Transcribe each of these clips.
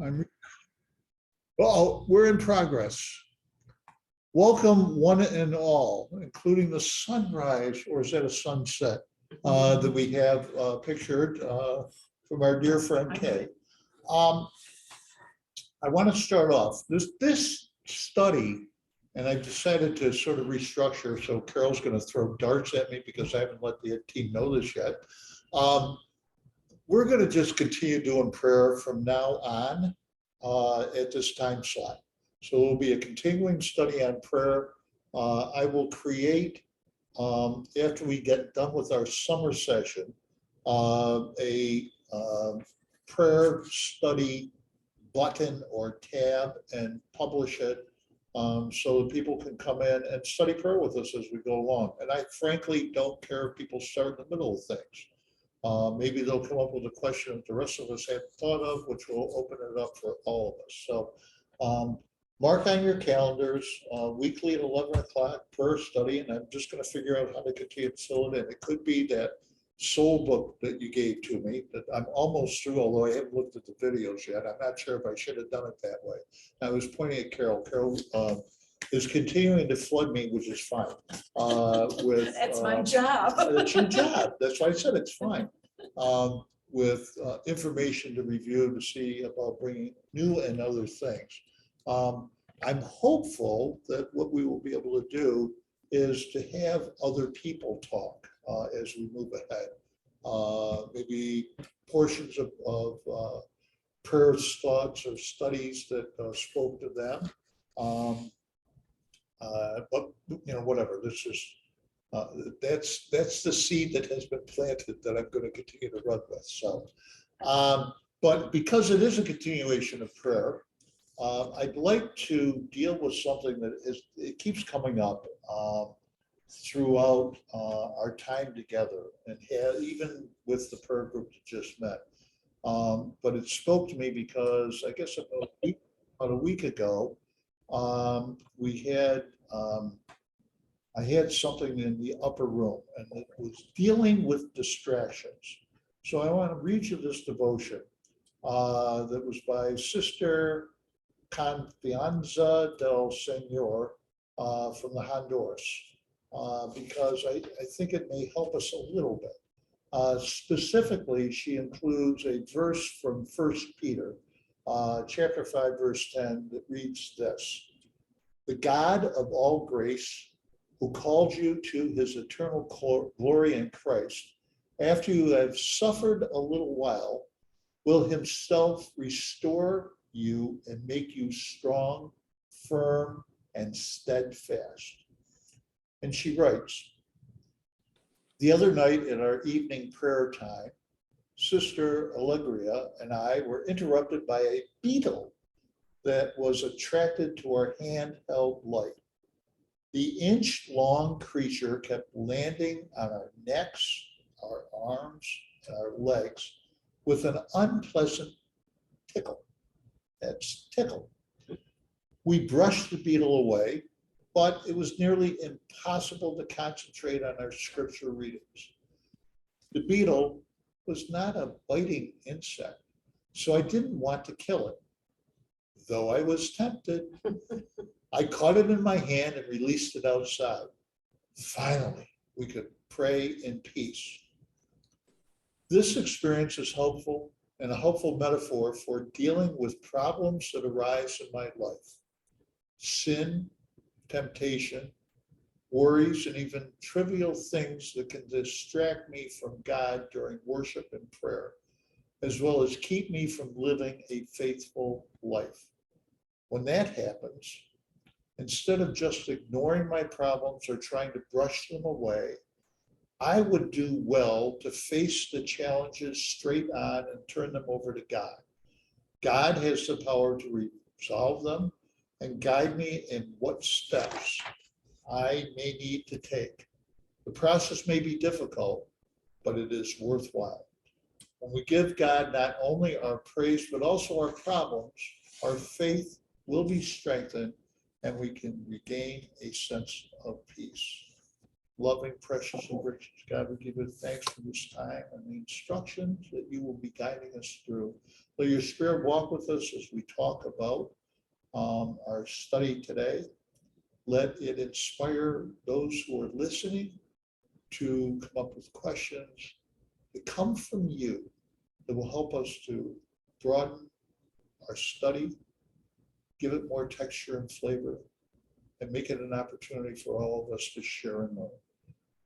I'm, well, we're in progress. Welcome one and all, including the sunrise, or is that a sunset, that we have pictured from our dear friend Kay. I want to start off this study, and I've decided to sort of restructure. So Carol's going to throw darts at me because I haven't let the team know this yet. We're going to just continue doing prayer from now on at this time slot. So it will be a continuing study on prayer. I will create, after we get done with our summer session, a prayer study button or tab and publish it so that people can come in and study prayer with us as we go along. And I frankly don't care if people start in the middle of things. Maybe they'll come up with a question that the rest of us haven't thought of, which will open it up for all of us. So mark on your calendars, weekly at 11 o'clock prayer study, and I'm just going to figure out how to continue to fill it in. It could be that soul book that you gave to me that I'm almost through, although I haven't looked at the videos yet. I'm not sure if I should have done it that way. I was pointing at Carol. Carol is continuing to flood me, which is fine. That's my job. That's your job. That's why I said it's fine. With information to review to see about bringing new and other things. I'm hopeful that what we will be able to do is to have other people talk as we move ahead. Maybe portions of prayer thoughts or studies that spoke to them. But you know, whatever. This is that's the seed that has been planted that I'm going to continue to run with. So, but because it is a continuation of prayer, I'd like to deal with something that it keeps coming up throughout our time together, and even with the prayer group that just met. But it spoke to me because I guess about a week ago, we had I had something in the upper room, and it was dealing with distractions. So I want to read you this devotion that was by Sister Confianza del Señor from the Honduras, because I think it may help us a little bit. Specifically, she includes a verse from 1 Peter, chapter 5, verse 10, that reads this: "The God of all grace, who called you to his eternal glory in Christ, after you have suffered a little while, will himself restore you and make you strong, firm, and steadfast." And she writes, "The other night in our evening prayer time, Sister Allegria and I were interrupted by a beetle that was attracted to our handheld light. The inch-long creature kept landing on our necks, our arms, and our legs with an unpleasant tickle. That's tickle. We brushed the beetle away, but it was nearly impossible to concentrate on our scripture readings. The beetle was not a biting insect, so I didn't want to kill it, though I was tempted. I caught it in my hand and released it outside. Finally, we could pray in peace." This experience is helpful and a helpful metaphor for dealing with problems that arise in my life. Sin, temptation, worries, and even trivial things that can distract me from God during worship and prayer, as well as keep me from living a faithful life. When that happens, instead of just ignoring my problems or trying to brush them away, I would do well to face the challenges straight on and turn them over to God. God has the power to resolve them and guide me in what steps I may need to take. The process may be difficult, but it is worthwhile. When we give God not only our praise, but also our problems, our faith will be strengthened and we can regain a sense of peace. Loving, precious, and gracious God, we give you thanks for this time and the instructions that you will be guiding us through. So your spirit walk with us as we talk about our study today. Let it inspire those who are listening to come up with questions that come from you that will help us to broaden our study, give it more texture and flavor, and make it an opportunity for all of us to share and learn.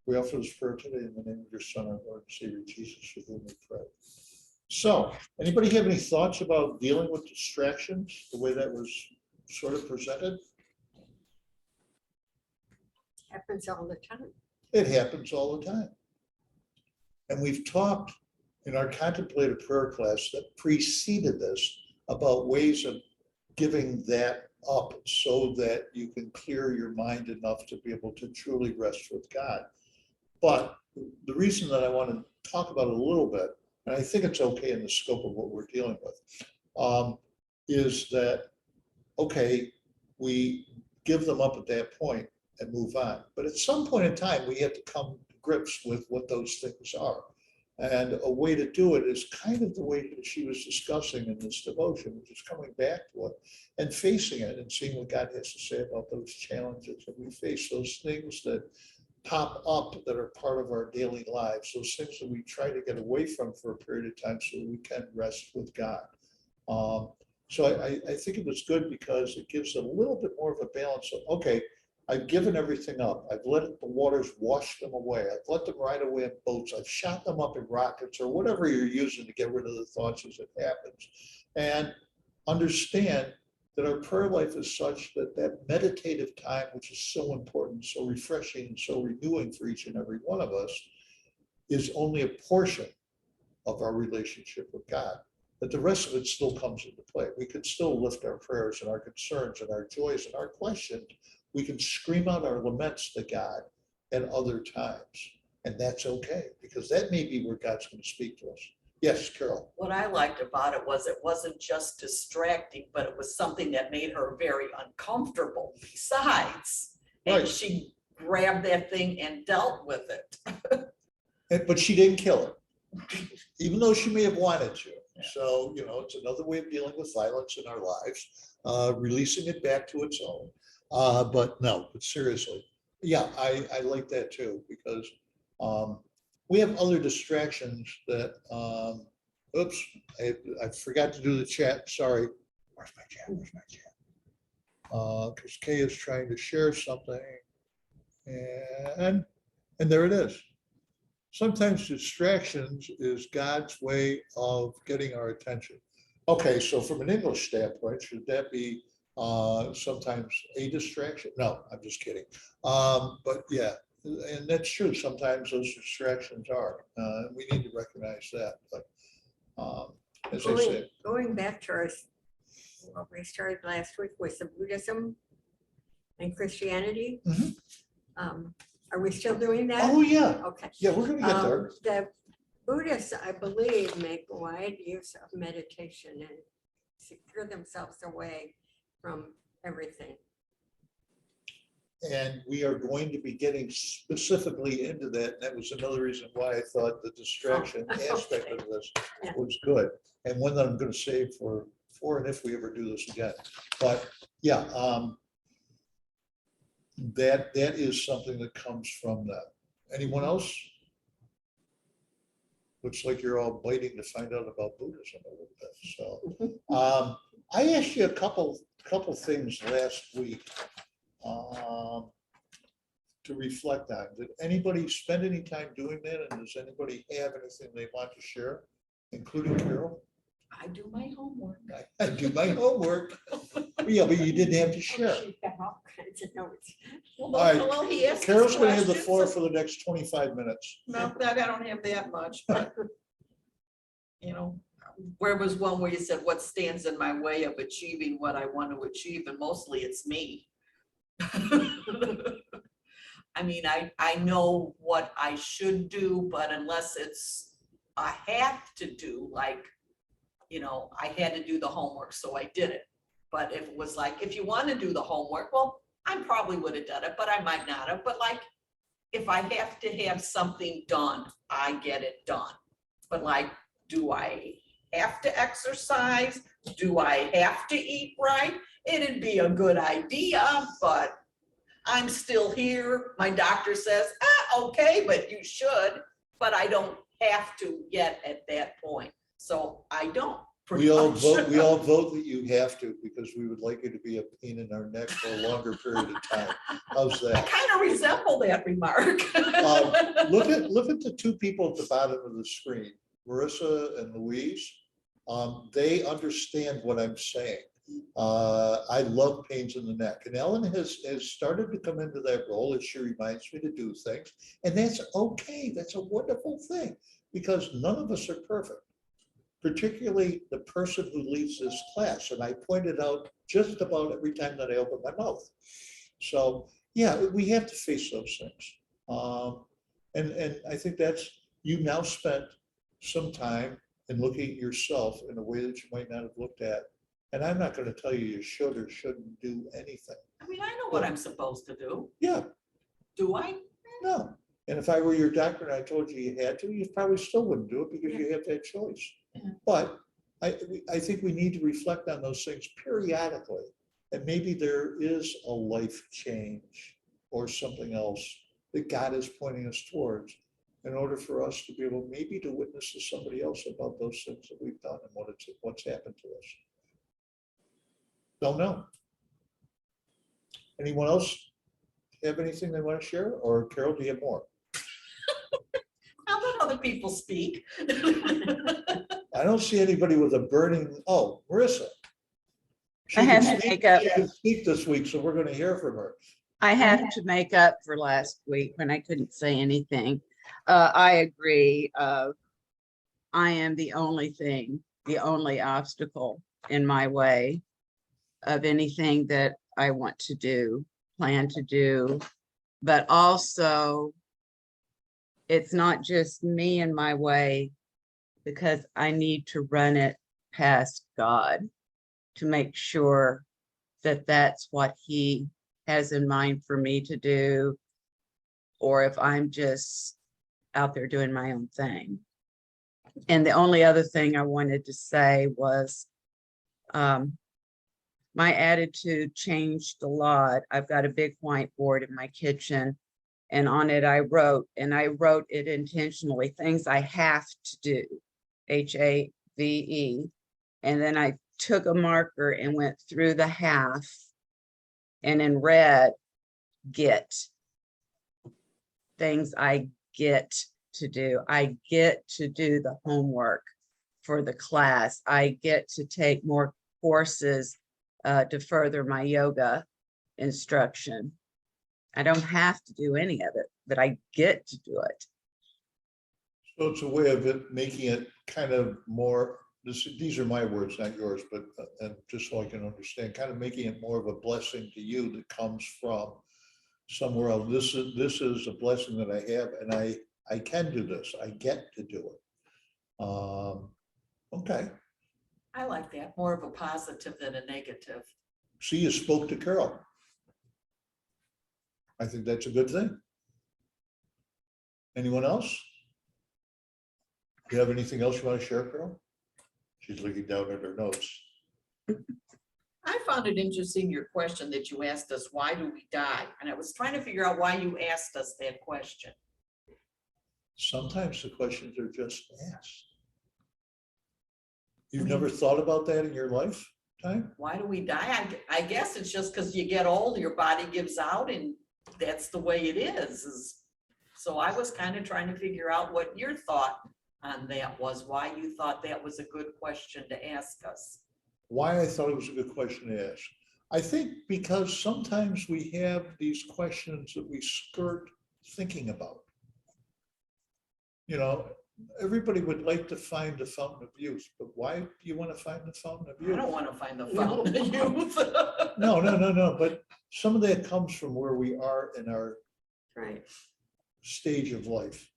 We offer this prayer today in the name of your Son, our Lord and Savior, Jesus, with whom we pray. So, anybody have any thoughts about dealing with distractions, the way that was sort of presented? Happens all the time. It happens all the time. And we've talked in our contemplative prayer class that preceded this about ways of giving that up so that you can clear your mind enough to be able to truly rest with God. But the reason that I want to talk about it a little bit, and I think it's okay in the scope of what we're dealing with, is that, okay, we give them up at that point and move on. But at some point in time, we have to come to grips with what those things are. And a way to do it is kind of the way that she was discussing in this devotion, which is coming back to it and facing it and seeing what God has to say about those challenges that we face, those things that pop up that are part of our daily lives, those things that we try to get away from for a period of time so that we can rest with God. So I think it was good because it gives a little bit more of a balance of, okay, I've given everything up. I've let the waters wash them away. I've let them ride away in boats. I've shot them up in rockets or whatever you're using to get rid of the thoughts as it happens. And understand that our prayer life is such that that meditative time, which is so important, so refreshing, and so renewing for each and every one of us, is only a portion of our relationship with God. But the rest of it still comes into play. We can still lift our prayers and our concerns and our joys and our questions. We can scream out our laments to God at other times. And that's okay, because that may be where God's going to speak to us. Yes, Carol. What I liked about it wasn't just distracting, but it was something that made her very uncomfortable besides. And Right. she grabbed that thing and dealt with it. But she didn't kill it, even though she may have wanted to. So, it's another way of dealing with violence in our lives, releasing it back to its own. But seriously, yeah, I like that too, because we have other distractions that, I forgot to do the chat, sorry. Where's my chat? Because Kay is trying to share something, and there it is. Sometimes distractions is God's way of getting our attention. Okay, so from an English standpoint, should that be sometimes a distraction? No, I'm just kidding. But yeah, and that's true. Sometimes those distractions are. We need to recognize that. But as I said, Going back to what we started last week with the Buddhism and Christianity. Are we still doing that? oh yeah, Okay. yeah, we're gonna get there. The Buddhists, I believe, make wide use of meditation and secure themselves away from everything. And we are going to be getting specifically into that. That was another reason why I thought the distraction aspect of this was good. And one that I'm going to save for and if we ever do this again. But yeah, that is something that comes from that. Anyone else? Looks like you're all waiting to find out about Buddhism a little bit. So I asked you a couple things last week to reflect on. Did anybody spend any time doing that? And does anybody have anything they want to share, including Carol? I do my homework. I do my homework. Yeah, but you didn't have to share. She's got all kinds of notes. All right. Well, he asked us Carol's going to have the questions. floor for the next 25 minutes. No, I don't have that much, but where was one where you said, what stands in my way of achieving what I want to achieve? And mostly it's me. I mean, I know what I should do, but unless it's a have to do, like, I had to do the homework, so I did it. But if it was like, if you want to do the homework, well, I probably would have done it, but I might not have. But like, if I have to have something done, I get it done. But like, do I have to exercise? Do I have to eat right? It'd be a good idea, but I'm still here. My doctor says, okay, but you should, but I don't have to yet at that point. So I don't. We all vote that you have to, because we would like you to be a pain in our neck for a longer period of time. How's I that? kind of resemble that remark. Look at the two people at the bottom of the screen, Marissa and Louise. They understand what I'm saying. I love pains in the neck, and Ellen has started to come into that role as she reminds me to do things, and that's okay. That's a wonderful thing, because none of us are perfect, particularly the person who leads this class. And I pointed out just about every time that I open my mouth. So yeah, we have to face those things. And I think that's, you now spent some time in looking at yourself in a way that you might not have looked at. And I'm not going to tell you should or shouldn't do anything. I mean, I know what I'm supposed to do. Yeah, Do I? no. And if I were your doctor and I told you you had to, you probably still wouldn't do it, because you have that choice. Yeah. But I think we need to reflect on those things periodically. And maybe there is a life change or something else that God is pointing us towards, in order for us to be able maybe to witness to somebody else about those things that we've done and what's happened to us. Don't know. Anyone else have anything they want to share? Or Carol, do you have more? I'll let other people speak. I don't see anybody with a burning, oh, Marissa. She I have can to speak- make up. she can speak this week, so we're going to hear from her. I have to make up for last week when I couldn't say anything. I agree. I am the only thing, the only obstacle in my way of anything that I want to do, plan to do. But also, it's not just me in my way, because I need to run it past God to make sure that that's what He has in mind for me to do, or if I'm just out there doing my own thing. And the only other thing I wanted to say was, my attitude changed a lot. I've got a big whiteboard in my kitchen, and on it I wrote it intentionally, things I have to do, HAVE. And then I took a marker and went through the half, and in red, get. Things I get to do. I get to do the homework for the class. I get to take more courses to further my yoga instruction. I don't have to do any of it, but I get to do it. So it's a way of it making it kind of more, these are my words, not yours, but and just so I can understand, kind of making it more of a blessing to you that comes from somewhere else. This is a blessing that I have, and I can do this. I get to do it. Okay. I like that, more of a positive than a negative. See, you spoke to Carol. I think that's a good thing. Anyone else? Do you have anything else you want to share, Carol? She's looking down at her notes. I found it interesting, your question that you asked us, why do we die? And I was trying to figure out why you asked us that question. Sometimes the questions are just asked. You've never thought about that in your lifetime? Why do we die? I guess it's just because you get old, your body gives out, and that's the way it is. So I was kind of trying to figure out what your thought on that was, why you thought that was a good question to ask us. Why I thought it was a good question to ask. I think because sometimes we have these questions that we skirt thinking about. You know, everybody would like to find the fountain of youth, but why do you want to find the fountain of I youth? don't want to find the fountain of youth. No, but some of that comes from where we are in our Right. stage of life.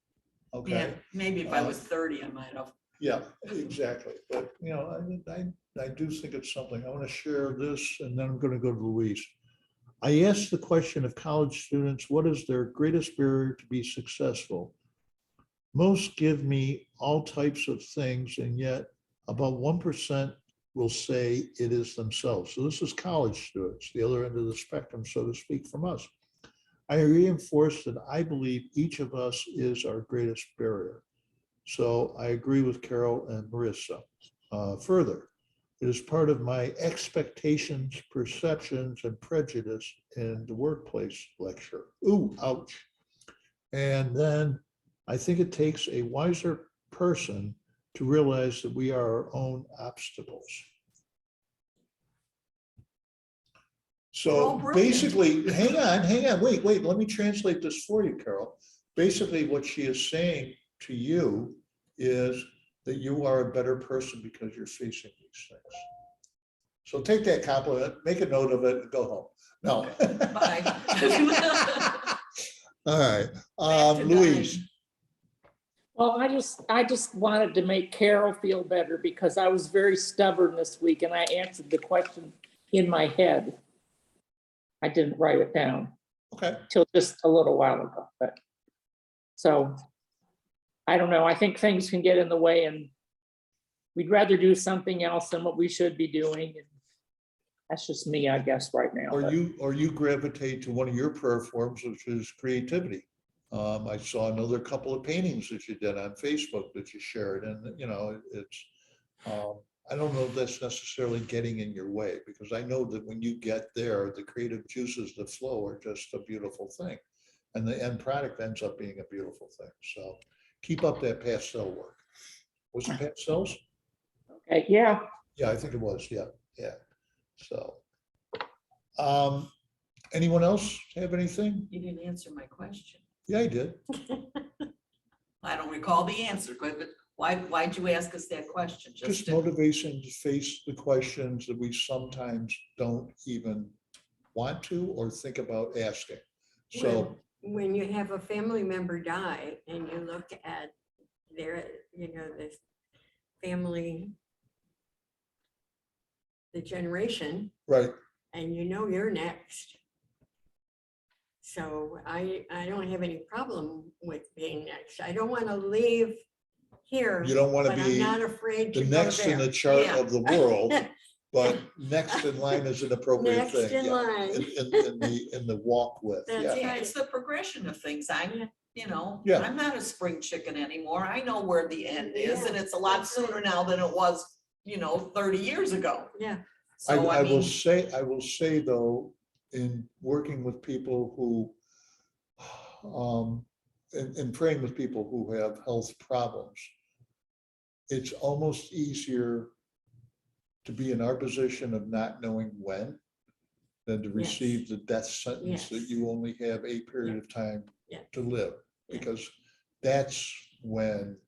Yeah, Okay, maybe if I was 30, I might have. yeah, exactly. But, you know, I do think it's something. I want to share this, and then I'm going to go to Louise. I asked the question of college students, what is their greatest barrier to be successful? Most give me all types of things, and yet about 1% will say it is themselves. So this is college students, the other end of the spectrum, so to speak, from us. I reinforce that I believe each of us is our greatest barrier. So I agree with Carol and Marissa. Further, it is part of my expectations, perceptions, and prejudice in the workplace lecture. Ooh, ouch. And then I think it takes a wiser person to realize that we are our own obstacles. We're all So broken. basically, hang on, wait, let me translate this for you, Carol. Basically, what she is saying to you is that you are a better person because you're facing these things. So take that compliment, make a note of it, and go home. No. Bye. All right, Back to Louise. Well, I just wanted to make Carol feel better because I was very stubborn this week and I answered the question in my head. I didn't write it down Okay, till just a little while ago, but so I don't know. I think things can get in the way and we'd rather do something else than what we should be doing. And that's just me, I guess, right now. or but- you gravitate to one of your prayer forms, which is creativity. I saw another couple of paintings that you did on Facebook that you shared, and it's. I don't know if that's necessarily getting in your way, because I know that when you get there, the creative juices that flow are just a beautiful thing, and the end product ends up being a beautiful thing. So keep up that pastel work. Was it pastels? Okay, yeah. Yeah, I think it was. Yeah. So, anyone else have anything? You didn't answer my question. Yeah, I did. I don't recall the answer, but why'd you ask us that question? Just to- motivation to face the questions that we sometimes don't even want to or think about asking. So, When you have a family member die and you look at their, this family, the generation, right, and you're next. So I don't have any problem with being next. I don't want to leave here. you don't want to but I'm be not afraid to the go next in there. the chart Yeah. of the world, but next in line is an appropriate Next thing. in yeah. line. In the walk with. That's Yeah. Yeah, right. it's the progression of things. I'm, Yeah. I'm not a spring chicken anymore. I know where the end is, and Yeah, it's a lot that's right. sooner now than it was, 30 years ago. Yeah, So I will mean, say though, in working with people who, in praying with people who have health problems, it's almost easier to be in our position of not knowing when than to receive Yes. the death sentence that Yes. you only have a period of time Yeah. to live. Yeah. Because that's when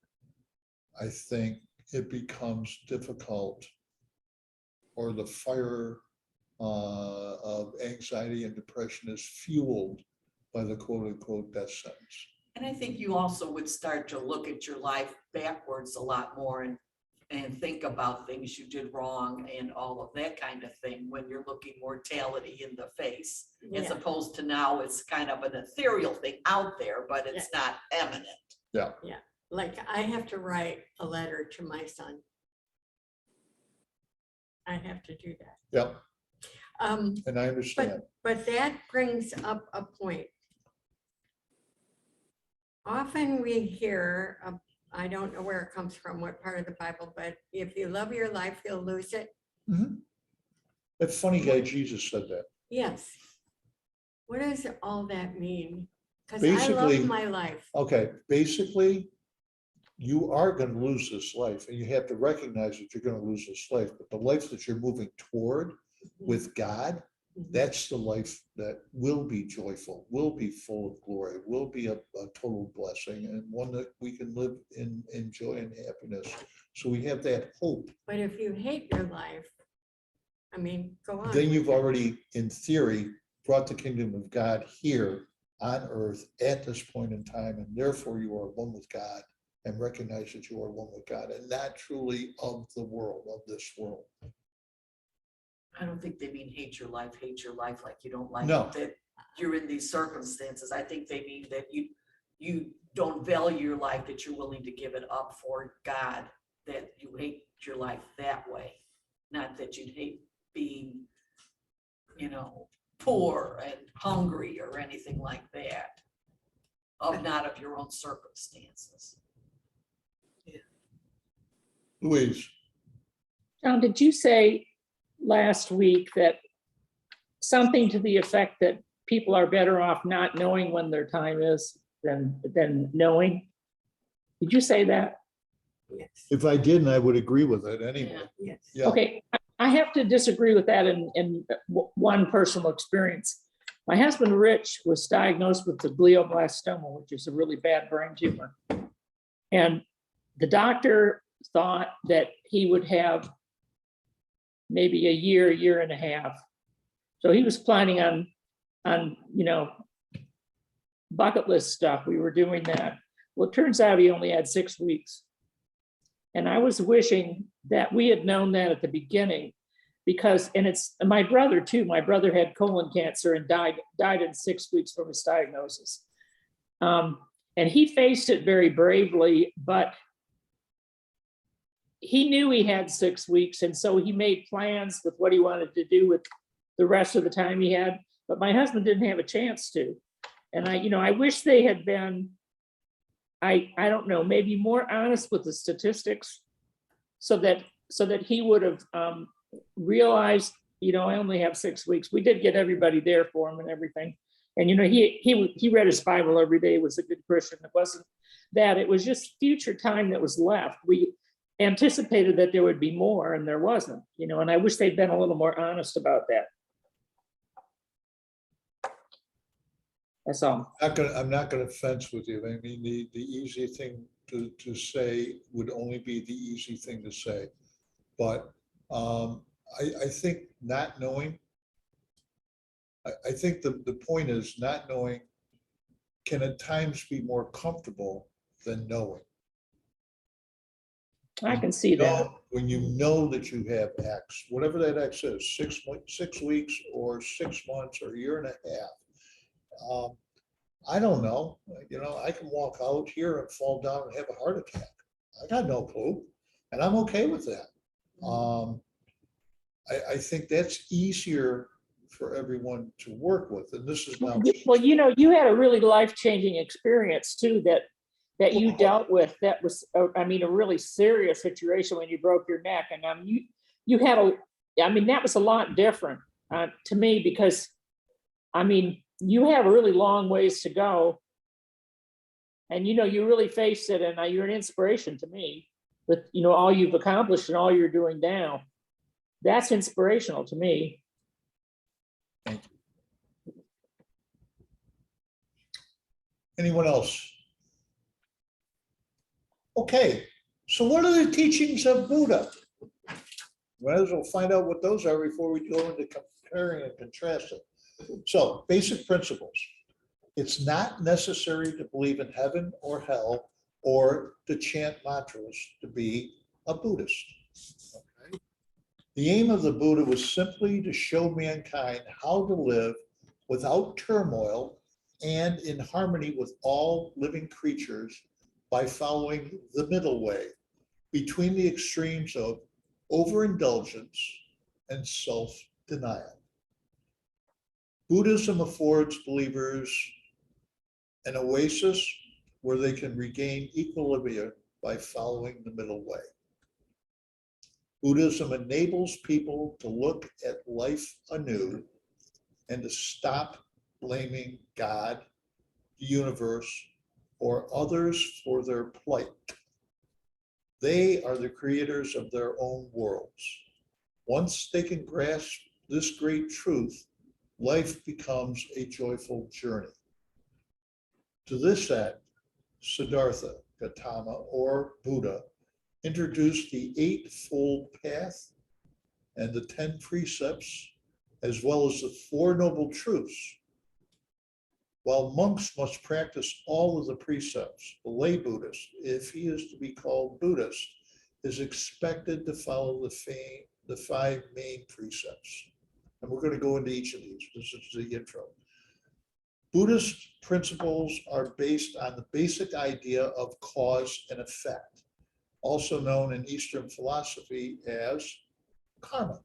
I think it becomes difficult, or the fire of anxiety and depression is fueled by the quote unquote death sentence. and I think you also would start to look at your life backwards a lot more and think about things you did wrong and all of that kind of thing when you're looking mortality in the face, as Yeah. opposed to now it's kind of an ethereal thing out there, but it's not eminent. like I have to write a letter to my son. I have to do that. Yep, Um, and I understand. But that brings up a point. Often we hear, I don't know where it comes from, what part of the Bible, but if you love your life, you'll lose it. That funny guy Jesus said that. Yes. What does all that mean? Because I Basically- love my life. Okay, basically, you are going to lose this life, and you have to recognize that you're going to lose this life, but the life that you're moving toward with God, Mhm. that's the life that will be joyful, will be full of glory, will be a total blessing, and one that we can live in joy and happiness. So we have that hope. But if you hate your life, I mean, go on. Then with you've it. already, in theory, brought the kingdom of God here on earth at this point in time, and therefore you are one with God, and recognize that you are one with God and not truly of the world, of this world. I don't think they mean hate your life like you don't like No. it, that you're in these circumstances. I think they mean that you don't value your life, that you're willing to give it up for God, that you hate your life that way. Not that you'd hate being, poor and hungry or anything like that, not of your own circumstances. Louise, John, did you say last week that something to the effect that people are better off not knowing when their time is than knowing? Did you say that? Yes, if I didn't, I would agree with it anyway. yes. Yeah. Okay, I have to disagree with that in one personal experience. My husband, Rich, was diagnosed with the glioblastoma, which is a really bad brain tumor. And the doctor thought that he would have maybe a year and a half. So he was planning on bucket list stuff. We were doing that. Well, it turns out he only had 6 weeks. And I was wishing that we had known that at the beginning, because, and it's my brother too. My brother had colon cancer and died in 6 weeks from his diagnosis. And he faced it very bravely, but he knew he had 6 weeks. And so he made plans with what he wanted to do with the rest of the time he had, but my husband didn't have a chance to. And I wish they had been, I don't know, maybe more honest with the statistics, so that he would have realized, I only have 6 weeks. We did get everybody there for him and everything. And, he read his Bible every day, was a good Christian. It wasn't that, it was just future time that was left. We anticipated that there would be more, and there wasn't, and I wish they'd been a little more honest about that. That's all. I'm not gonna fence with you. I mean, the easy thing to say would only be the easy thing to say. But I think not knowing, I think the point is not knowing can at times be more comfortable than knowing. I can see that. When you know that you have X, whatever that X is, 6 weeks or 6 months or a year and a half. I don't know, I can walk out here and fall down and have a heart attack. I got no clue, and I'm okay with that. I think that's easier for everyone to work with, and this is now. Well, you had a really life-changing experience too that you dealt with. That was, a really serious situation when you broke your neck, and you had that was a lot different to me, because you have a really long ways to go, and you really faced it, and you're an inspiration to me with all you've accomplished and all you're doing now. That's inspirational to me. Thank you. Anyone else? Okay, so what are the teachings of Buddha? Might as well find out what those are before we go into comparing and contrasting. So, basic principles. It's not necessary to believe in heaven or hell or to chant mantras to be a Buddhist. Okay? The aim of the Buddha was simply to show mankind how to live without turmoil and in harmony with all living creatures by following the middle way between the extremes of overindulgence and self-denial. Buddhism affords believers an oasis where they can regain equilibrium by following the middle way. Buddhism enables people to look at life anew and to stop blaming God, the universe, or others for their plight. They are the creators of their own worlds. Once they can grasp this great truth, life becomes a joyful journey. To this end, Siddhartha Gautama, or Buddha, introduced the Eightfold Path and the 10 precepts, as well as the 4 noble truths. While monks must practice all of the precepts, the lay Buddhist, if he is to be called Buddhist, is expected to follow the 5 main precepts. And we're going to go into each of these. This is the intro. Buddhist principles are based on the basic idea of cause and effect. also known in Eastern philosophy as karma.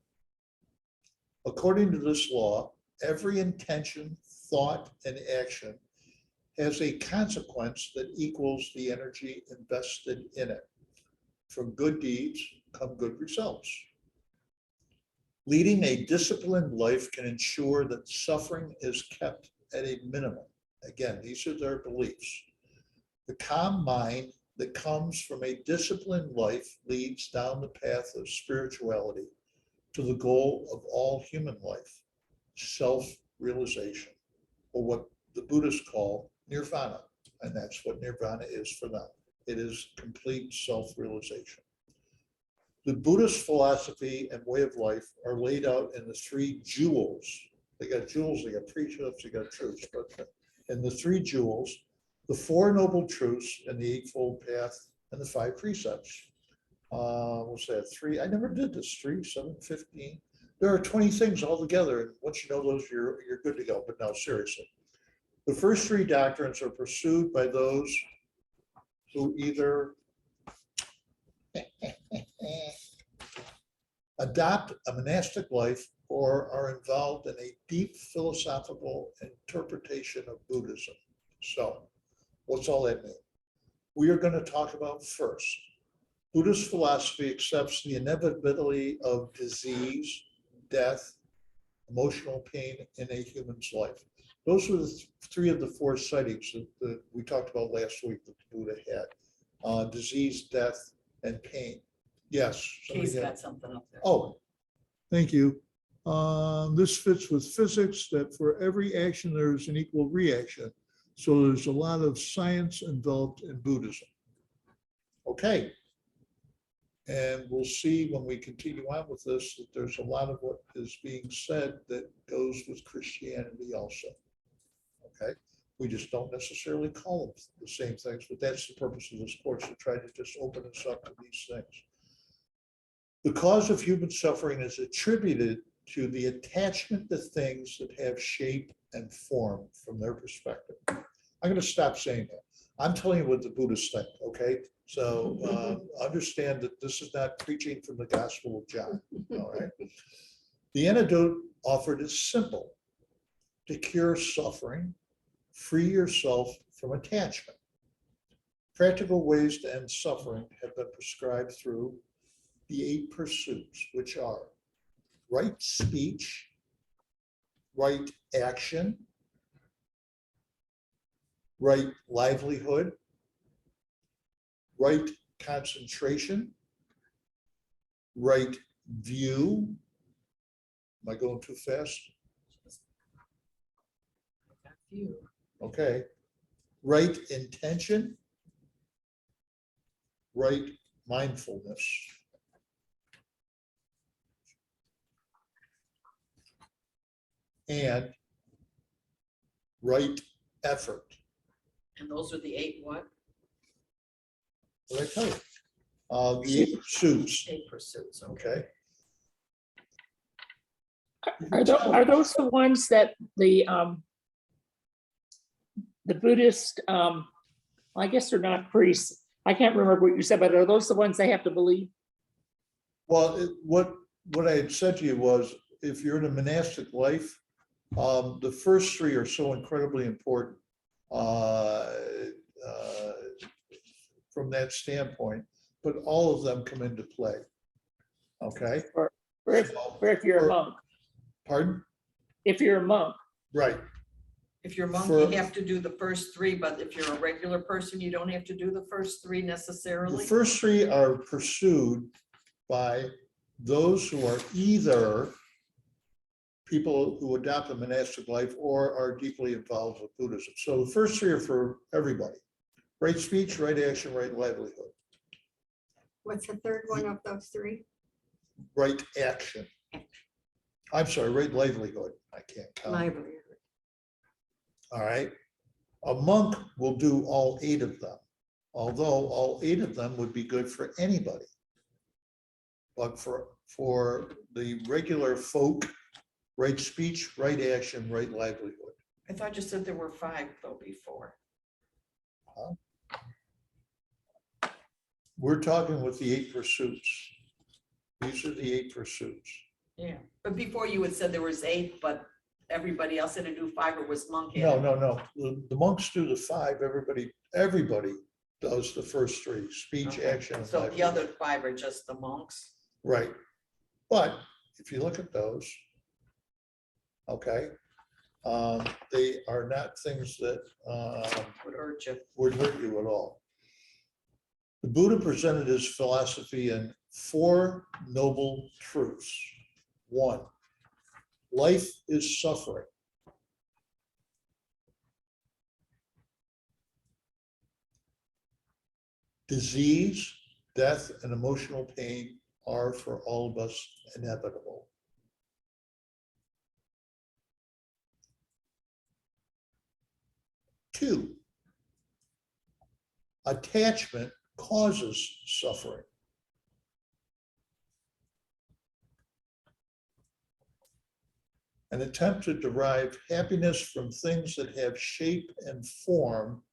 According to this law, every intention, thought, and action has a consequence that equals the energy invested in it. From good deeds come good results. Leading a disciplined life can ensure that suffering is kept at a minimum. Again, these are their beliefs. The calm mind that comes from a disciplined life leads down the path of spirituality to the goal of all human life, self-realization, or what the Buddhists call nirvana. And that's what nirvana is for them. It is complete self-realization. The Buddhist philosophy and way of life are laid out in the three jewels. They got jewels, they got precepts, they got truths, but in the three jewels, the Four Noble Truths and the Eightfold Path and the five precepts. What's that? Three? I never did this. 3, 7, 15. There are 20 things altogether. And once you know those, you're good to go. But no, seriously. The first three doctrines are pursued by those who either adopt a monastic life or are involved in a deep philosophical interpretation of Buddhism. So, what's all that mean? We are going to talk about first. Buddhist philosophy accepts the inevitability of disease, death, emotional pain in a human's life. Those were the three of the four sightings that we talked about last week that the Buddha had. Disease, death, and pain. Yes. He's got something up there. Oh, thank you. This fits with physics that for every action, there is an equal reaction. So there's a lot of science involved in Buddhism. Okay. And we'll see when we continue on with this that there's a lot of what is being said that goes with Christianity also. Okay. We just don't necessarily call them the same things, but that's the purpose of this course, to try to just open us up to these things. The cause of human suffering is attributed to the attachment to things that have shape and form from their perspective. I'm going to stop saying that. I'm telling you what the Buddhists think, okay? So understand that this is not preaching from the Gospel of John, all right? The antidote offered is simple. To cure suffering, free yourself from attachment. Practical ways to end suffering have been prescribed through the 8 pursuits, which are right speech, right action, right livelihood, right concentration, right view. Am I going too fast? Okay. Right intention, right mindfulness. And right effort. And those are the 8 what? What did I tell you? The 8 pursuits. 8 pursuits, Okay. Are those the ones that the Buddhist, I guess they're not priests. I can't remember what you said, but are those the ones they have to believe? Well, what I had said to you was, if you're in a monastic life, the first 3 are so incredibly important from that standpoint, but all of them come into play. Okay. Or if you're a monk, Pardon? if you're a monk. Right. If you're a monk, For- you have to do the first 3, but if you're a regular person, you don't have to do the first 3 The necessarily. first 3 are pursued by those who are either people who adopt a monastic life or are deeply involved with Buddhism. So the first 3 are for everybody. Right speech, right action, right livelihood, What's the third one of those 3? right action. I'm sorry, right livelihood. I can't count. Livelihood. All right. A monk will do all 8 of them, although all 8 of them would be good for anybody. But for the regular folk, right speech, right action, right livelihood. I thought you said there were 5 though before. we're talking with the 8 pursuits. These are the 8 pursuits. Yeah, but before you had said there was 8, but everybody else had to do 5, or was monk? No, no, no. The monks do the 5. Everybody does the first 3, speech, Okay, action. and so the livelihood. other 5 are just the monks? Right. But if you look at those, okay, they are not things that Would urge you. would hurt you at all. The Buddha presented his philosophy in 4 noble truths. 1, life is suffering. Disease, death, and emotional pain are for all of us inevitable. 2, attachment causes suffering. An attempt to derive happiness from things that have shape and form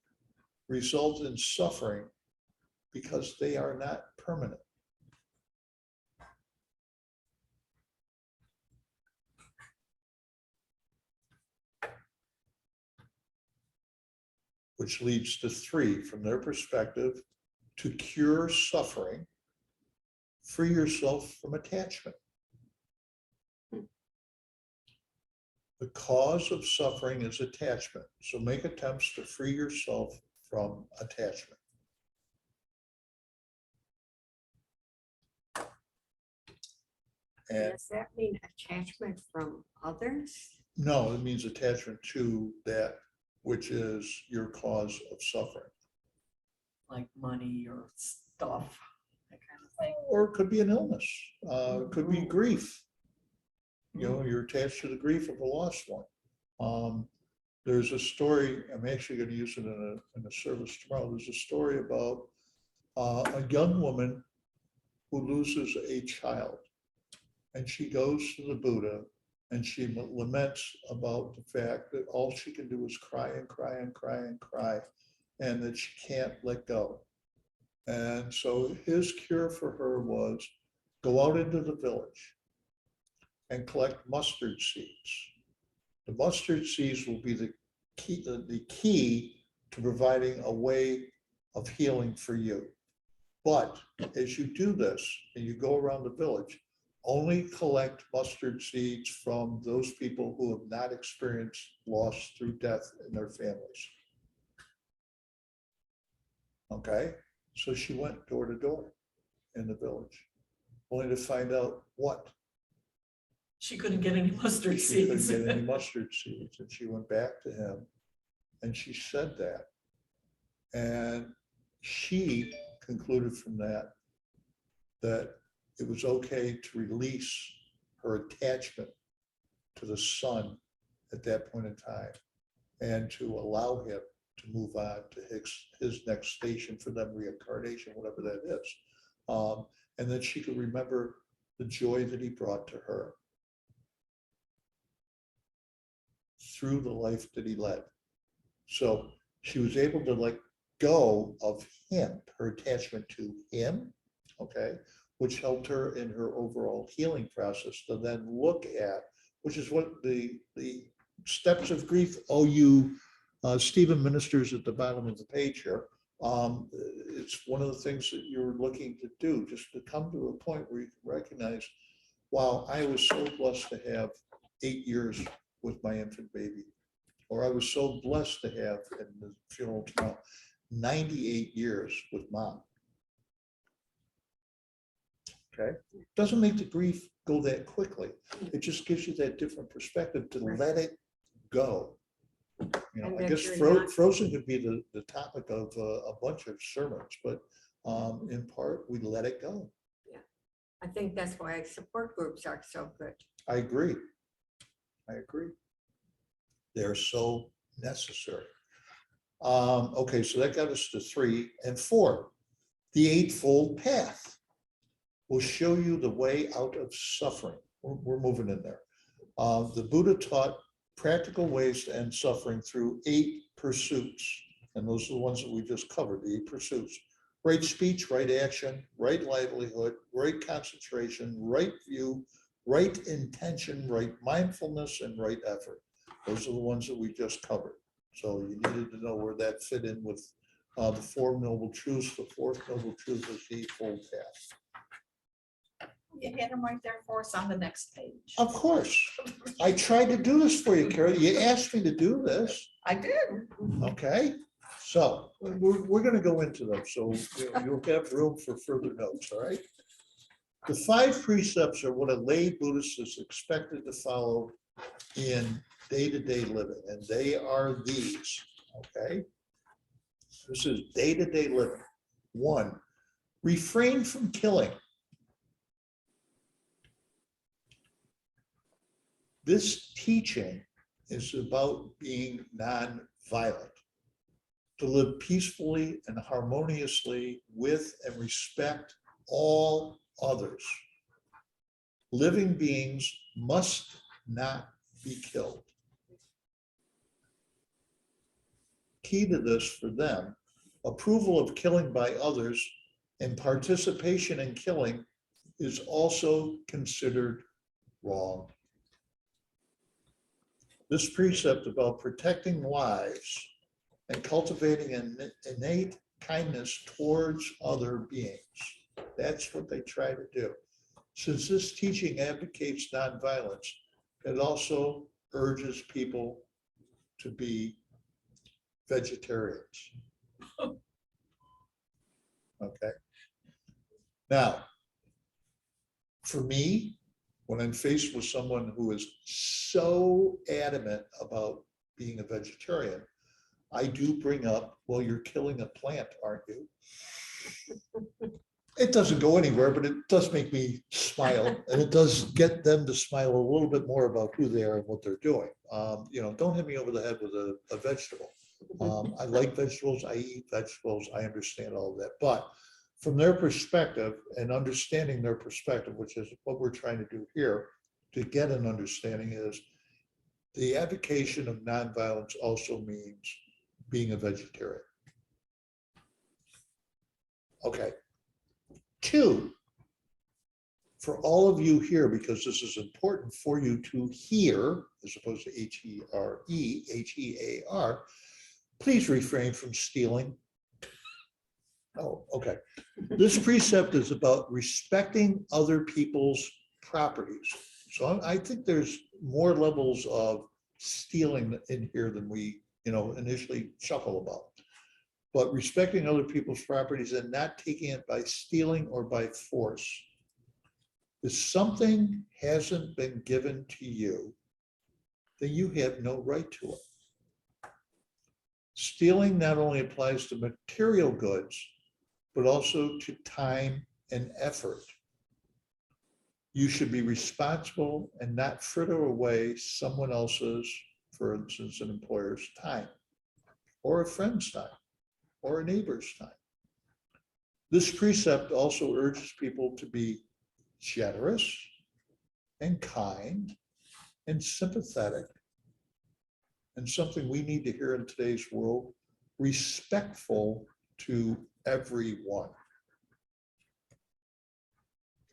results in suffering because they are not permanent. Which leads to 3, from their perspective, to cure suffering, free yourself from attachment. The cause of suffering is attachment, so make attempts to free yourself from attachment. And Does that mean attachment from others? no, it means attachment to that which is your cause of suffering. Like money or stuff, that kind of thing. Or it could be an illness, it could be grief. You know, you're attached to the grief of a lost one. There's a story, I'm actually going to use it in a service tomorrow. There's a story about a young woman who loses a child. And she goes to the Buddha and she laments about the fact that all she can do is cry and cry and cry and cry, and that she can't let go. And so his cure for her was go out into the village and collect mustard seeds. The mustard seeds will be the key to providing a way of healing for you. But as you do this and you go around the village, only collect mustard seeds from those people who have not experienced loss through death in their families. Okay, so she went door to door in the village, only to find out what? She couldn't get any mustard She couldn't seeds. get any mustard seeds, and she went back to him and she said that. And she concluded from that it was okay to release her attachment to the son at that point in time and to allow him to move on to his next station for them, reincarnation, whatever that is. And then she could remember the joy that he brought to her through the life that he led. So she was able to let go of him, her attachment to him, okay, which helped her in her overall healing process to then look at, which is what the steps of grief, Stephen ministers at the bottom of the page here. It's one of the things that you're looking to do, just to come to a point where you can recognize, wow, I was so blessed to have 8 years with my infant baby, or I was so blessed to have in the funeral tomorrow, 98 years with mom. Okay, doesn't make the grief go that quickly. It just gives you that different perspective to let it go. You know, And I that guess you're not- frozen could be the topic of a bunch of sermons, but in part, we let it go. I think that's why support groups are so good. I agree. They're so necessary. Okay, so that got us to 3 and 4. The Eightfold Path will show you the way out of suffering. We're moving in there. The Buddha taught practical ways to end suffering through 8 pursuits. And those are the ones that we just covered, the 8 pursuits. Right speech, right action, right livelihood, right concentration, right view, right intention, right mindfulness, and right effort. Those are the ones that we just covered. So you needed to know where that fit in with the Four Noble Truths. The fourth noble truth is the Eightfold Path. You had them right there for us on the next page. Of course, I tried to do this for you, Carol. You asked me to do this. I did. Okay, so we're gonna go into them, so you'll have room for further notes, all right? The 5 precepts are what a lay Buddhist is expected to follow in day-to-day living, and they are these, okay? This is day-to-day living. 1, refrain from killing. This teaching is about being non-violent, to live peacefully and harmoniously with and respect all others. Living beings must not be killed. Key to this for them, approval of killing by others and participation in killing is also considered wrong. This precept about protecting lives and cultivating an innate kindness towards other beings. That's what they try to do. Since this teaching advocates nonviolence, it also urges people to be vegetarians. Okay. Now, for me, when I'm faced with someone who is so adamant about being a vegetarian, I do bring up, well, you're killing a plant, aren't you? It doesn't go anywhere, but it does make me smile, and it does get them to smile a little bit more about who they are and what they're doing. Don't hit me over the head with a vegetable. I like vegetables, I eat vegetables, I understand all of that, but from their perspective and understanding their perspective, which is what we're trying to do here to get an understanding, is the advocation of nonviolence also means being a vegetarian. Okay. 2, for all of you here, because this is important for you to hear, as opposed to H-E-R-E, H-E-A-R, please refrain from stealing. Oh, okay. This precept is about respecting other people's properties. So I think there's more levels of stealing in here than we, initially chuckle about. But respecting other people's properties and not taking it by stealing or by force. If something hasn't been given to you, then you have no right to it. Stealing not only applies to material goods, but also to time and effort. You should be responsible and not fritter away someone else's, for instance, an employer's time, or a friend's time, or a neighbor's time. This precept also urges people to be generous and kind and sympathetic, and something we need to hear in today's world, respectful to everyone.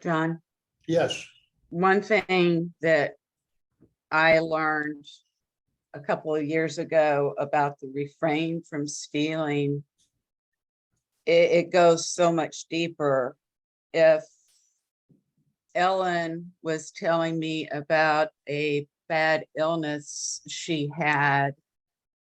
John, Yes. one thing that I learned a couple of years ago about the refrain from stealing, it goes so much deeper. If Ellen was telling me about a bad illness she had,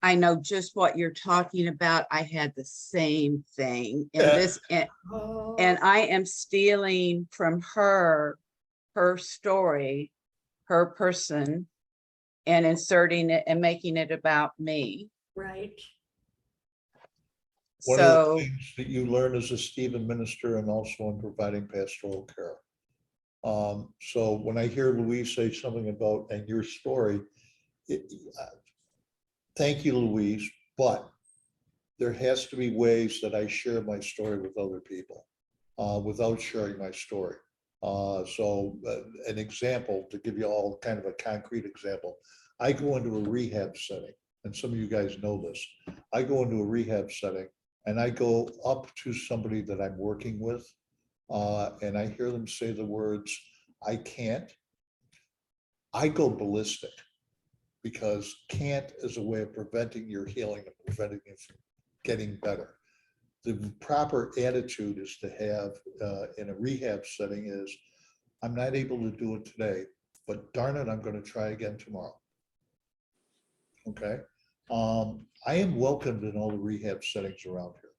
I know just what you're talking about. I had the same thing in this, and I am stealing from her story, her person, and inserting it and making it about me. Right. One of So the things that you learn as a Stephen minister and also in providing pastoral care. So when I hear Louise say something about and your story, thank you, Louise, but there has to be ways that I share my story with other people without sharing my story. An example, to give you all kind of a concrete example, I go into a rehab setting, and some of you guys know this. I go into a rehab setting and I go up to somebody that I'm working with, and I hear them say the words, "I can't," I go ballistic, because can't is a way of preventing your healing and preventing you from getting better. The proper attitude is to have in a rehab setting is, I'm not able to do it today, but darn it, I'm going to try again tomorrow. Okay. I am welcomed in all the rehab settings around here,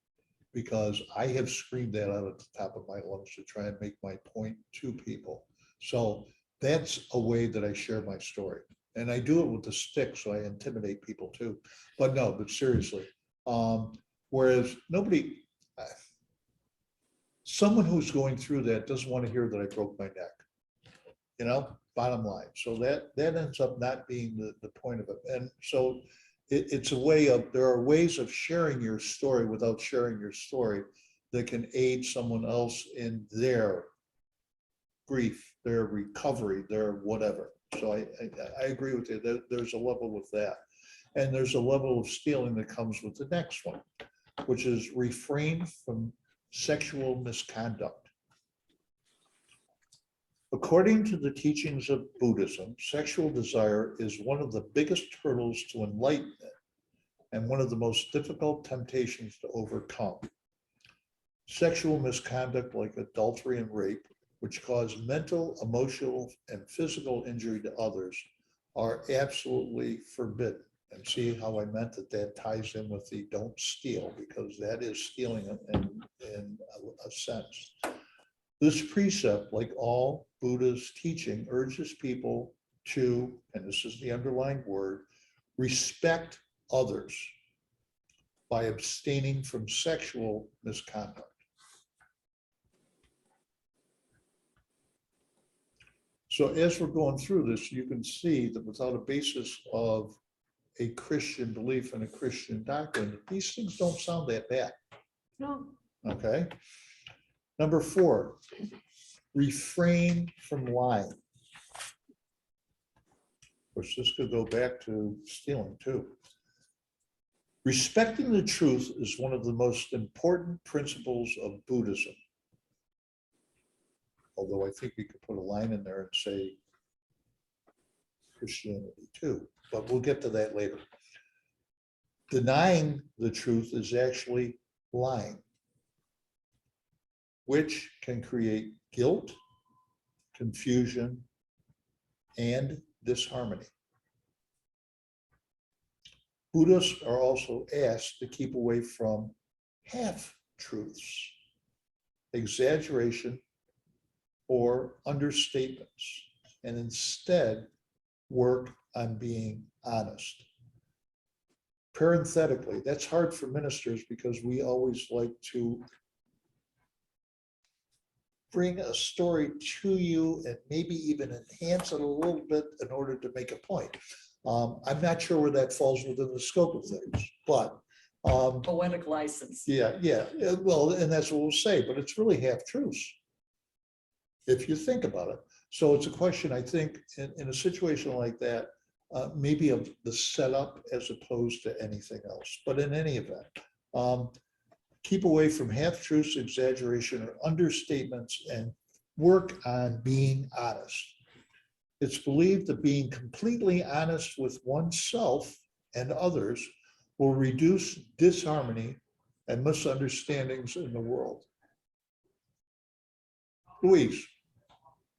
because I have screamed that out at the top of my lungs to try and make my point to people. So that's a way that I share my story. And I do it with the stick, so I intimidate people too. But no, but seriously. Whereas someone who's going through that doesn't want to hear that I broke my neck, bottom line. So that ends up not being the point of it. And so it's a way of, there are ways of sharing your story without sharing your story that can aid someone else in their grief, their recovery, their whatever. So I agree with you. There's a level with that. And there's a level of stealing that comes with the next one, which is refrain from sexual misconduct. According to the teachings of Buddhism, sexual desire is one of the biggest hurdles to enlightenment and one of the most difficult temptations to overcome. Sexual misconduct like adultery and rape, which cause mental, emotional, and physical injury to others, are absolutely forbidden. And see how I meant that ties in with the don't steal, because that is stealing in a sense. This precept, like all Buddha's teaching, urges people to, and this is the underlying word, respect others by abstaining from sexual misconduct. So as we're going through this, you can see that without a basis of a Christian belief and a Christian doctrine, these things don't sound that bad. No. Okay. Number 4, refrain from lying. Of course, this could go back to stealing too. Respecting the truth is one of the most important principles of Buddhism. Although I think we could put a line in there and say Christianity too, but we'll get to that later. Denying the truth is actually lying, which can create guilt, confusion, and disharmony. Buddhists are also asked to keep away from half-truths, exaggeration, or understatements, and instead work on being honest. Parenthetically, that's hard for ministers because we always like to bring a story to you and maybe even enhance it a little bit in order to make a point. I'm not sure where that falls within the scope of things, but Poetic license. yeah, well, and that's what we'll say, but it's really half truths if you think about it. So it's a question, I think, in a situation like that, maybe of the setup as opposed to anything else. But in any event, keep away from half-truths, exaggeration, or understatements, and work on being honest. It's believed that being completely honest with oneself and others will reduce disharmony and misunderstandings in the world. Louise.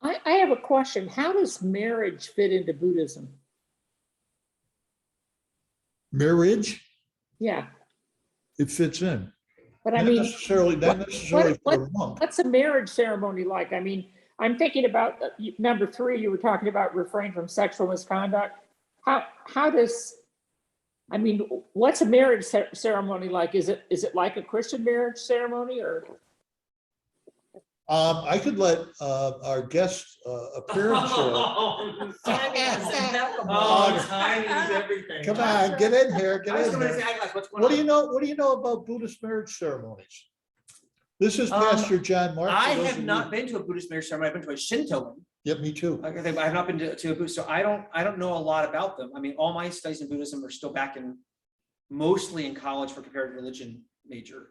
I have a question. How does marriage fit into Buddhism? Marriage, Yeah, it fits in. but I Not mean, necessarily for a monk. what's a marriage ceremony like? I mean, I'm thinking about number 3, you were talking about refrain from sexual misconduct. How does, I mean, what's a marriage ceremony like? Is it like a Christian marriage ceremony or? I could let our guest appearance. Timing is impeccable. Oh, timing is everything. Come on, get in here, get I was in gonna say, here. eyeglass, what's going What on? do you know? What do you know about Buddhist marriage ceremonies? This is Pastor John Mark. I for those have of not you- been to a Buddhist marriage ceremony. I've been to a Shinto one. Yep, me too. Like I think I have not been to a Buddhist, so I don't know a lot about them. I mean, all my studies in Buddhism are still back in, mostly in college for comparative religion major.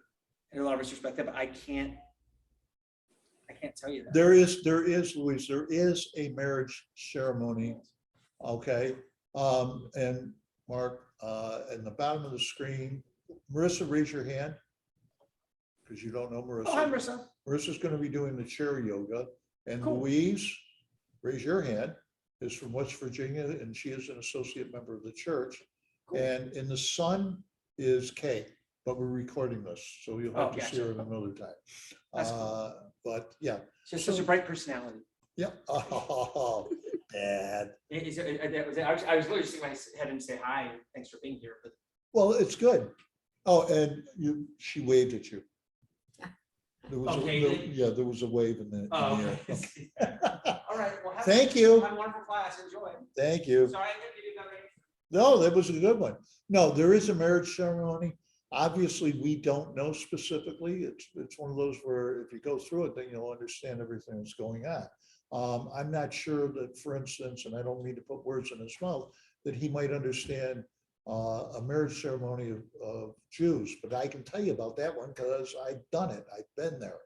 And a lot of us respect that, but I can't tell you that. There is, Louise, there is a marriage ceremony, okay? And Mark, in the bottom of the screen, Marissa, raise your hand. Because you don't know Oh, hi, Marissa. Marissa. Marissa's gonna be doing the chair yoga. And Cool. Louise, raise your hand, is from West Virginia, and she is an associate member of the church. Cool. And in the sun is Kay, but we're recording this, so you'll have Oh, to see gotcha. her another time. That's cool. But yeah, She has such a bright personality. yeah. Oh, bad. I was literally just going to head and say hi, thanks for being here, but Well, it's good. Oh, and she waved at you. There was, Okay. yeah, there was a wave in the oh, air. okay. All right, well, Thank you. Have a wonderful class, enjoy. Thank you. Sorry, I didn't give you that. No, that was a good one. No, there is a marriage ceremony. Obviously, we don't know specifically. It's one of those where if you go through it, then you'll understand everything that's going on. I'm not sure that, for instance, and I don't mean to put words in his mouth, that he might understand a marriage ceremony of Jews, but I can tell you about that one because I've done it. I've been there.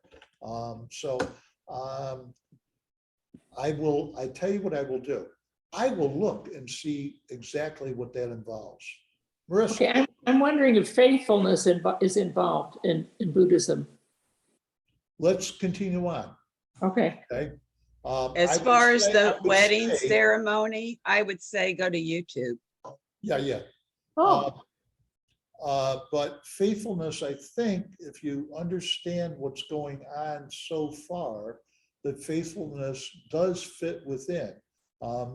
I tell you what I will do. I will look and see exactly what that involves. Marissa, Okay, I'm wondering if faithfulness is involved in Buddhism. let's continue on, Okay, okay? As I would far as say- I the would wedding say- ceremony, I would say go to YouTube. Yeah. oh, But faithfulness, I think, if you understand what's going on so far, that faithfulness does fit within.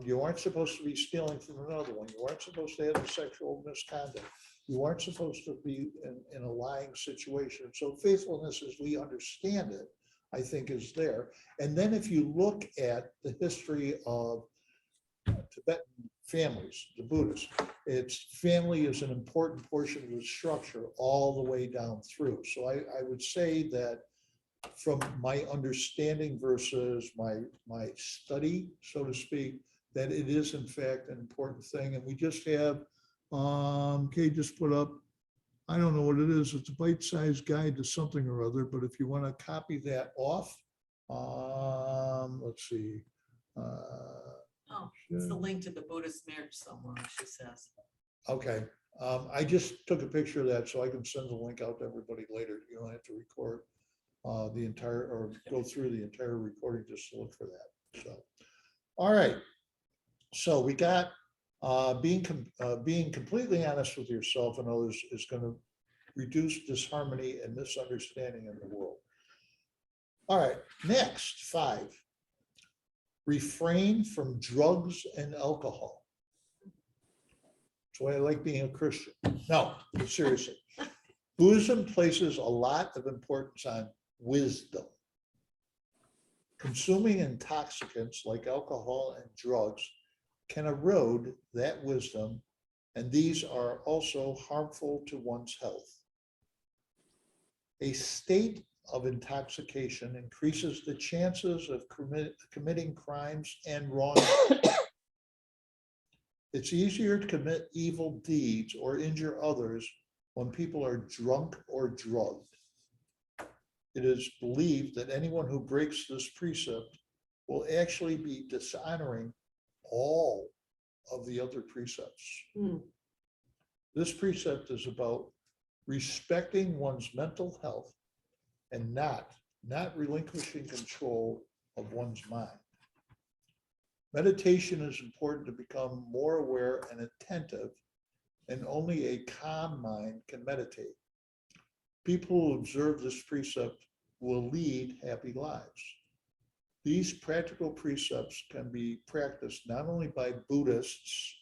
You aren't supposed to be stealing from another one. You aren't supposed to have a sexual misconduct. You aren't supposed to be in a lying situation. So faithfulness, as we understand it, I think is there. And then if you look at the history of Tibetan families, the Buddhists, it's family is an important portion of the structure all the way down through. So I would say that from my understanding versus my study, so to speak, that it is in fact an important thing. And we just have, Kay just put up, I don't know what it is. It's a bite-sized guide to something or other, but if you want to copy that off, let's see. Oh, it's the link to the Buddhist marriage somewhere, she says. Okay, I just took a picture of that so I can send the link out to everybody later. You don't have to record the entire, or go through the entire recording just to look for that. So, all right. So we got being completely honest with yourself and others is going to reduce disharmony and misunderstanding in the world. All right, next 5. Refrain from drugs and alcohol. That's why I like being a Christian. No, but seriously. Buddhism places a lot of importance on wisdom. Consuming intoxicants like alcohol and drugs can erode that wisdom, and these are also harmful to one's health. A state of intoxication increases the chances of committing crimes and wrongdoing. It's easier to commit evil deeds or injure others when people are drunk or drugged. It is believed that anyone who breaks this precept will actually be dishonoring all of the other precepts. This precept is about respecting one's mental health and not relinquishing control of one's mind. Meditation is important to become more aware and attentive, and only a calm mind can meditate. People who observe this precept will lead happy lives. These practical precepts can be practiced not only by Buddhists,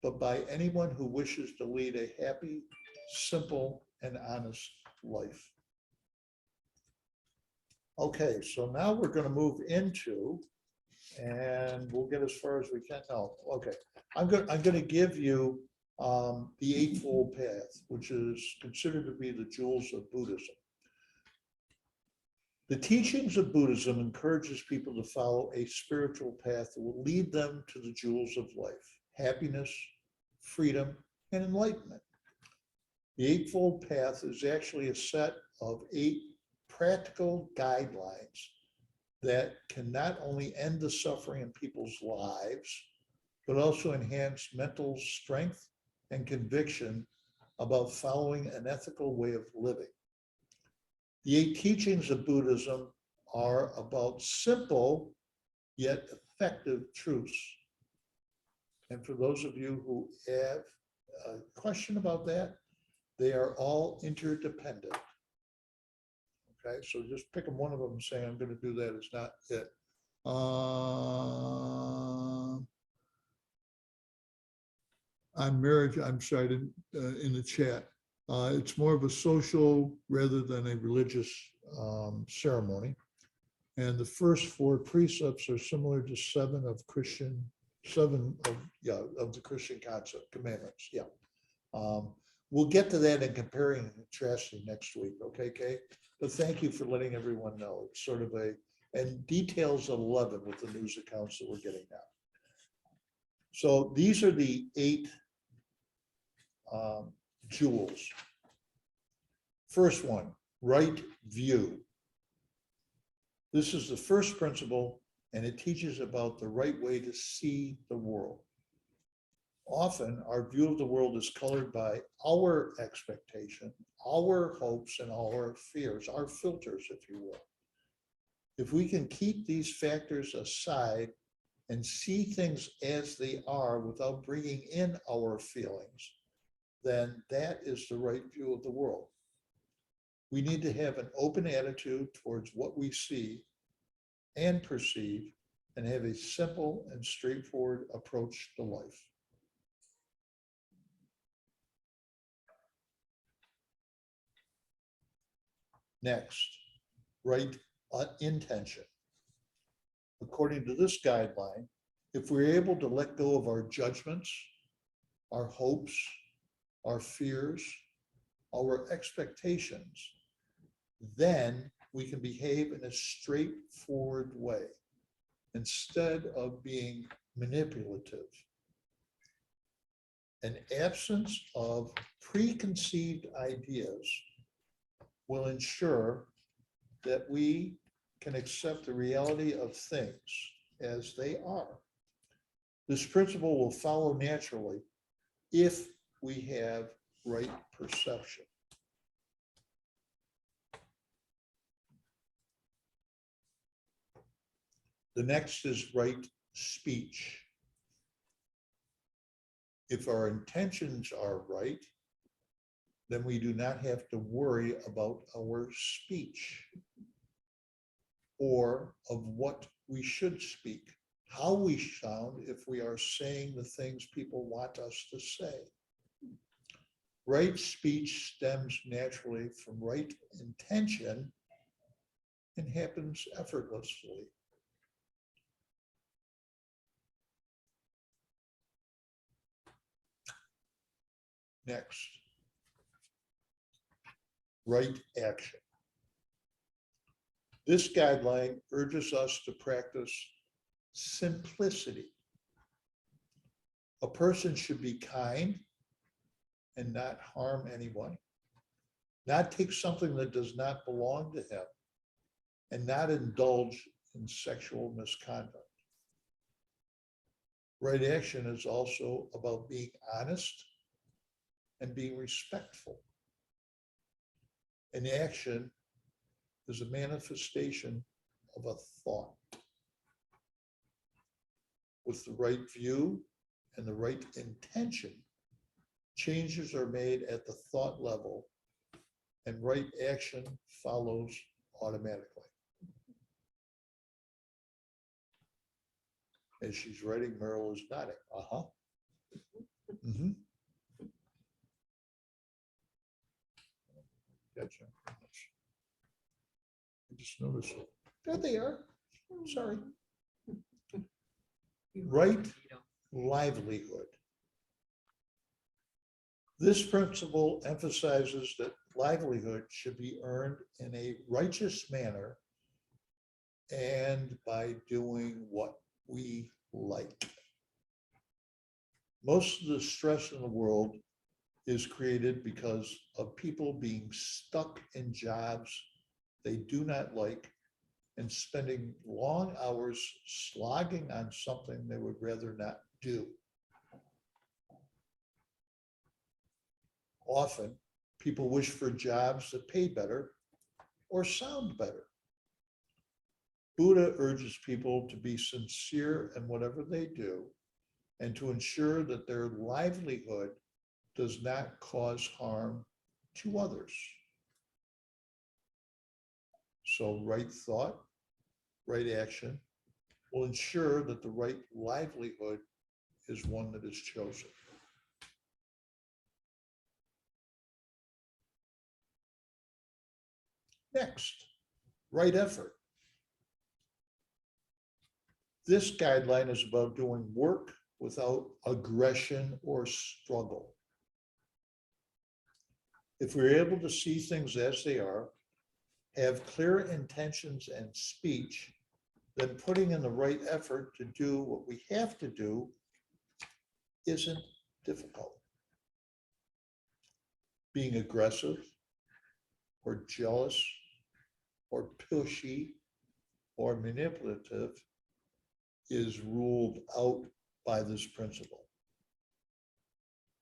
but by anyone who wishes to lead a happy, simple, and honest life. Okay, so now we're going to move into, and we'll get as far as we can. No, okay. I'm going to give you the Eightfold Path, which is considered to be the jewels of Buddhism. The teachings of Buddhism encourages people to follow a spiritual path that will lead them to the jewels of life: happiness, freedom, and enlightenment. The Eightfold Path is actually a set of 8 practical guidelines that can not only end the suffering in people's lives, but also enhance mental strength and conviction about following an ethical way of living. The 8 teachings of Buddhism are about simple yet effective truths. And for those of you who have a question about that, they are all interdependent. Okay, so just picking one of them and saying, I'm going to do that is not it. On marriage, I'm sorry, in the chat. It's more of a social rather than a religious ceremony. And the first 4 precepts are similar to 7 of the Christian concept commandments. Yeah. We'll get to that in comparing and contrasting next week. Okay, Kay? But thank you for letting everyone know. It's sort of and details 11 with the news accounts that we're getting now. So these are the 8 jewels. First one, right view. This is the first principle, and it teaches about the right way to see the world. Often, our view of the world is colored by our expectation, our hopes, and our fears, our filters, if you will. If we can keep these factors aside and see things as they are without bringing in our feelings, then that is the right view of the world. We need to have an open attitude towards what we see and perceive, and have a simple and straightforward approach to life. Next, right intention. According to this guideline, if we're able to let go of our judgments, our hopes, our fears, our expectations, then we can behave in a straightforward way instead of being manipulative. An absence of preconceived ideas will ensure that we can accept the reality of things as they are. This principle will follow naturally if we have right perception. The next is right speech. If our intentions are right, then we do not have to worry about our speech or of what we should speak, how we sound if we are saying the things people want us to say. Right speech stems naturally from right intention and happens effortlessly. Next, right action. This guideline urges us to practice simplicity. A person should be kind and not harm anyone, not take something that does not belong to him, and not indulge in sexual misconduct. Right action is also about being honest and being respectful. An action is a manifestation of a thought. With the right view and the right intention, changes are made at the thought level, and right action follows automatically. As she's writing, Meryl is nodding. Uh-huh. Mm-hmm. Gotcha. I just noticed it. There they are. Sorry. Right livelihood. This principle emphasizes that livelihood should be earned in a righteous manner and by doing what we like. Most of the stress in the world is created because of people being stuck in jobs they do not like and spending long hours slogging on something they would rather not do. Often, people wish for jobs that pay better or sound better. Buddha urges people to be sincere in whatever they do and to ensure that their livelihood does not cause harm to others. So right thought, right action will ensure that the right livelihood is one that is chosen. Next, right effort. This guideline is about doing work without aggression or struggle. If we're able to see things as they are, have clear intentions and speech, then putting in the right effort to do what we have to do isn't difficult. Being aggressive or jealous or pushy or manipulative is ruled out by this principle.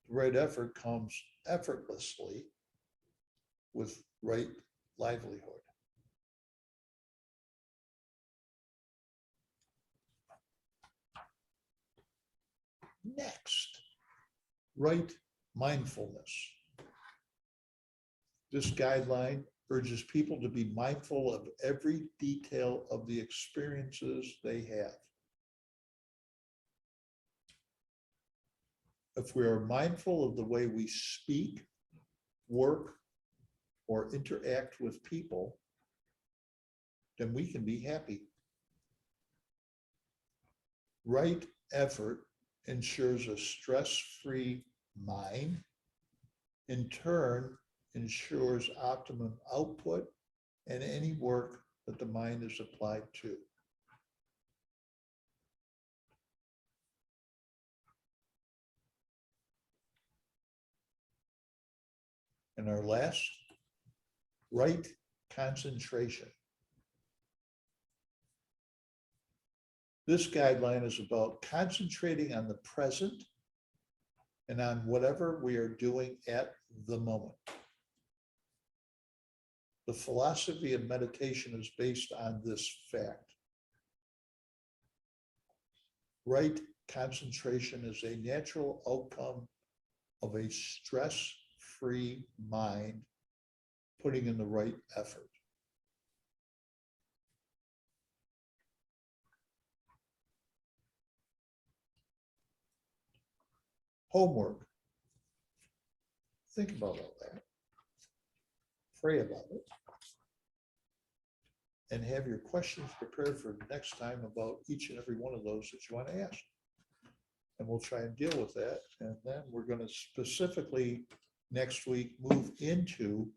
The right effort comes effortlessly with right livelihood. Next, right mindfulness. This guideline urges people to be mindful of every detail of the experiences they have. If we are mindful of the way we speak, work, or interact with people, then we can be happy. Right effort ensures a stress-free mind, in turn ensures optimum output in any work that the mind is applied to. And our last, right concentration. This guideline is about concentrating on the present and on whatever we are doing at the moment. The philosophy of meditation is based on this fact. Right concentration is a natural outcome of a stress-free mind putting in the right effort. Homework. Think about all that. Pray about it. And have your questions prepared for next time about each and every one of those that you want to ask. And we'll try and deal with that. And then we're going to specifically next week move into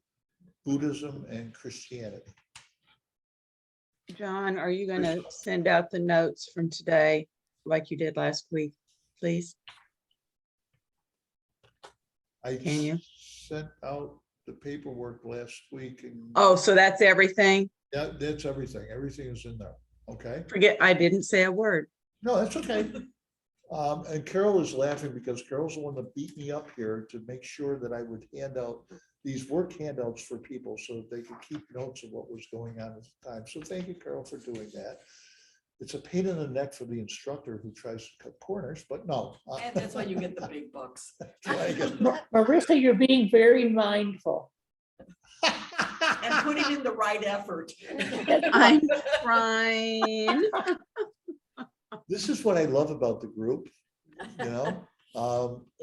Buddhism and Christianity. John, are you going to send out the notes from today like you did last week, please? Can you? Sent out the paperwork last week and Oh, so that's everything? yeah, that's everything. Everything is in there. Okay. Forget, I didn't say a word. No, that's okay. And Carol is laughing because Carol's the one that beat me up here to make sure that I would hand out these work handouts for people so that they could keep notes of what was going on at the time. So thank you, Carol, for doing that. It's a pain in the neck for the instructor who tries to cut corners, but no. And that's why you get the big bucks. Marissa, you're being very mindful. And putting in the right effort. I'm trying. This is what I love about the group, you know?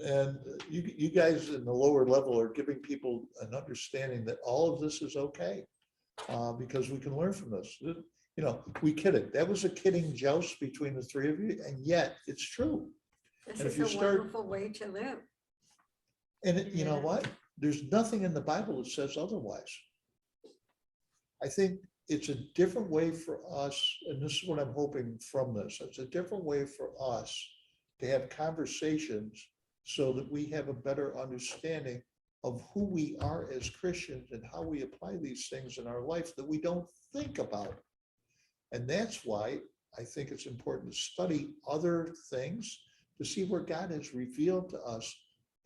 And you guys in the lower level are giving people an understanding that all of this is okay, because we can learn from this. You know, we kidded. That was a kidding joust between the three of you, and yet it's true. This And if is you a start- wonderful way to live. And you know Yeah. what? There's nothing in the Bible that says otherwise. I think it's a different way for us, and this is what I'm hoping from this. It's a different way for us to have conversations so that we have a better understanding of who we are as Christians and how we apply these things in our life that we don't think about. And that's why I think it's important to study other things to see where God has revealed to us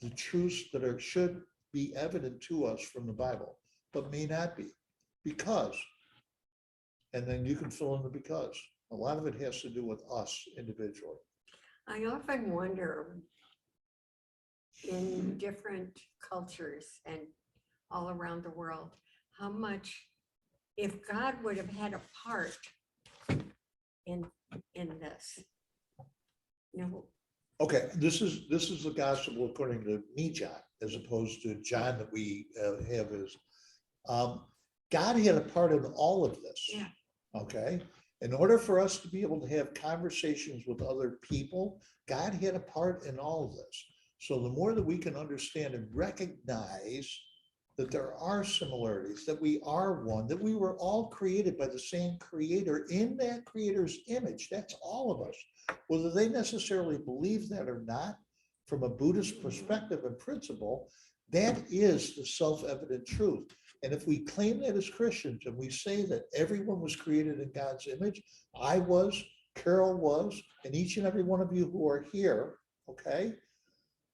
the truths that should be evident to us from the Bible, but may not be. Because, and then you can fill in the because. A lot of it has to do with us individually. I often wonder in different cultures and all around the world, how much, if God would have had a part in this, you know, Okay, this is the gospel according to me, John, as opposed to John that we have as. God had a part in all of this. Yeah. Okay, in order for us to be able to have conversations with other people, God had a part in all of this. So the more that we can understand and recognize that there are similarities, that we are one, that we were all created by the same creator in that creator's image. That's all of us. Whether they necessarily believe that or not, from a Buddhist perspective and principle, that is the self-evident truth. And if we claim that as Christians and we say that everyone was created in God's image, I was, Carol was, and each and every one of you who are here, okay,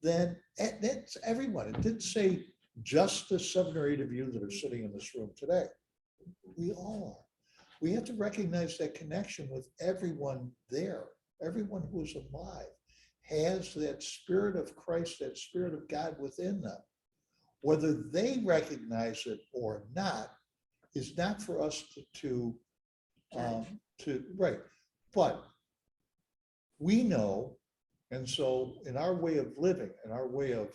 then that's everyone. It didn't say just the 7 or 8 of you that are sitting in this room today. We all are. We have to recognize that connection with everyone there. Everyone who is alive has that spirit of Christ, that spirit of God within them. Whether they recognize it or not is not for us to right. But we know, and so in our way of living, in our way of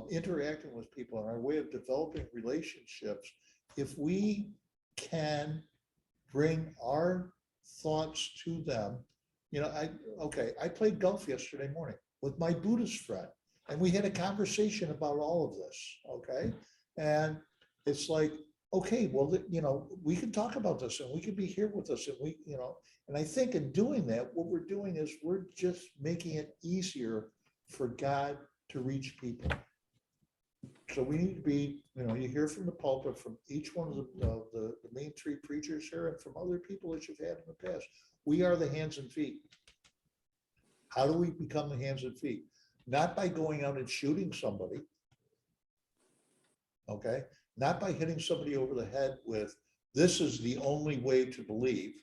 interacting with people, in our way of developing relationships, if we can bring our thoughts to them, you know, I played golf yesterday morning with my Buddhist friend, and we had a conversation about all of this, okay? And it's like, okay, well, you know, we can talk about this and we can be here with us and we, you know, and I think in doing that, what we're doing is we're just making it easier for God to reach people. So we need to be, you know, you hear from the pulpit, from each one of the main 3 preachers here and from other people that you've had in the past. We are the hands and feet. How do we become the hands and feet? Not by going out and shooting somebody, okay? Not by hitting somebody over the head with, this is the only way to believe.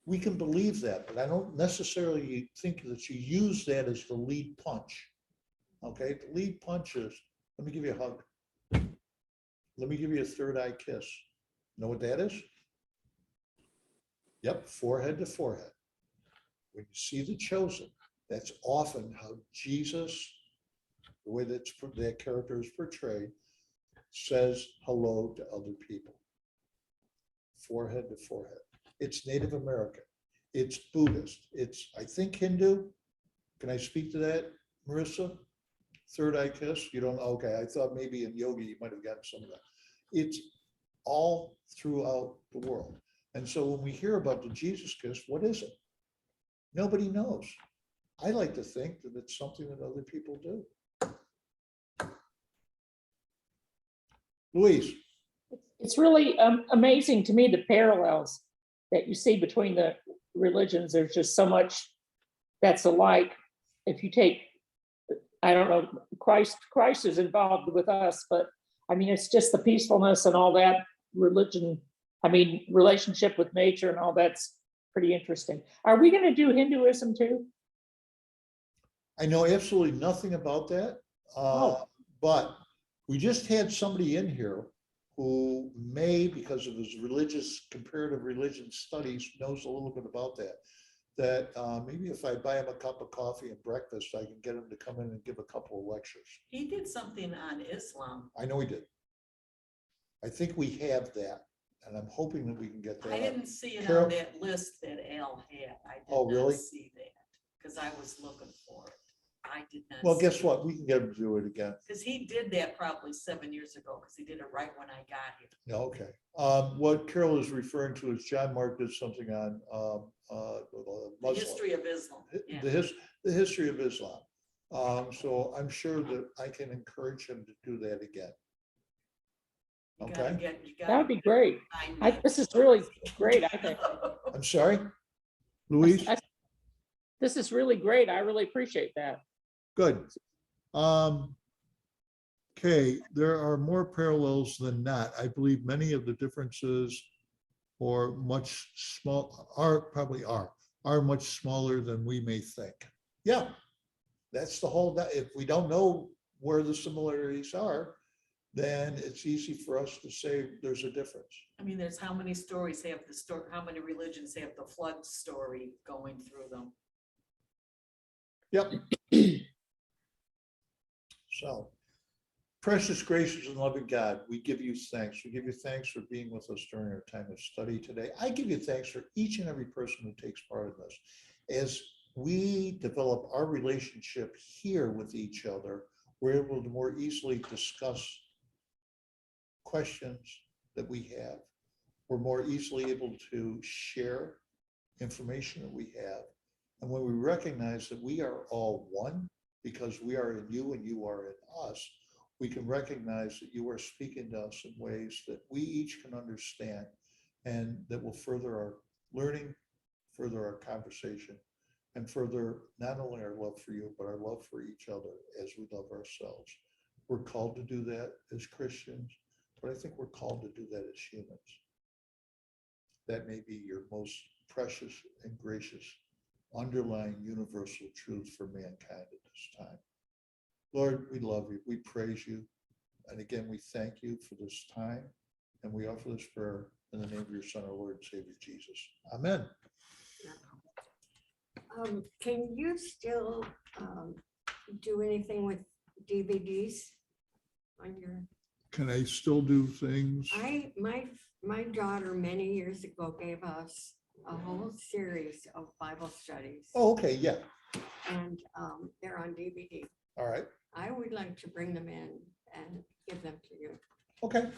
We can believe that, but I don't necessarily think that you use that as the lead punch, okay? The lead punch is, let me give you a hug. Let me give you a third eye kiss. Know what that is? Yep, forehead to forehead. When you see the chosen, that's often how Jesus, the way that character is portrayed, says hello to other people. Forehead to forehead. It's Native American. It's Buddhist. It's, I think, Hindu. Can I speak to that, Marissa? Third eye kiss? You don't? Okay, I thought maybe in yoga you might have gotten some of that. It's all throughout the world. And so when we hear about the Jesus kiss, what is it? Nobody knows. I like to think that it's something that other people do. Louise. It's really amazing to me, the parallels that you see between the religions. There's just so much that's alike. If you take, I don't know, Christ is involved with us, but I mean, it's just the peacefulness and all that religion, I mean, relationship with nature and all that's pretty interesting. Are we going to do Hinduism too? I know absolutely nothing about that, but we just had somebody in here who may, because of his comparative religion studies, knows a little bit about that. That maybe if I buy him a cup of coffee and breakfast, I can get him to come in and give a couple of lectures. He did something on Islam. I know he did. I think we have that, and I'm hoping that we can get that. I didn't see it Carol? on that list that Al had. I Oh, did really? not see that, because I was looking for it. I did not. Well, guess what? We can get him to do it again. Because he did that probably 7 years ago, because he did it right when I got here. No, okay. What Carol is referring to is John Mark did something on The Muslim. history of Islam. Yeah. The history of Islam. So I'm sure that I can encourage him to do that again. You gotta Okay, get, you That gotta. would be great. find This is really great, I think. I'm sorry, Luis, This is really great. I really appreciate that. good. Okay, there are more parallels than not. I believe many of the differences or much small, are much smaller than we may think. Yeah, that's the whole, if we don't know where the similarities are, then it's easy for us to say there's a difference. I mean, there's how many stories have the story, how many religions have the flood story going through them? Yep. So, precious, gracious, and loving God, we give you thanks. We give you thanks for being with us during our time of study today. I give you thanks for each and every person who takes part in this. As we develop our relationship here with each other, we're able to more easily discuss questions that we have. We're more easily able to share information that we have. And when we recognize that we are all one, because we are in you and you are in us, we can recognize that you are speaking to us in ways that we each can understand and that will further our learning, further our conversation, and further not only our love for you, but our love for each other as we love ourselves. We're called to do that as Christians, but I think we're called to do that as humans. That may be your most precious and gracious underlying universal truth for mankind at this time. Lord, we love you. We praise you. And again, we thank you for this time. And we offer this prayer in the name of your Son, our Lord and Savior, Jesus. Amen. Can you still do anything with DVDs on your? Can I still do things? My daughter many years ago gave us a whole series of Bible studies, Oh, okay, yeah. and they're on DVD. All right. I would like to bring them in and give them to you. Okay.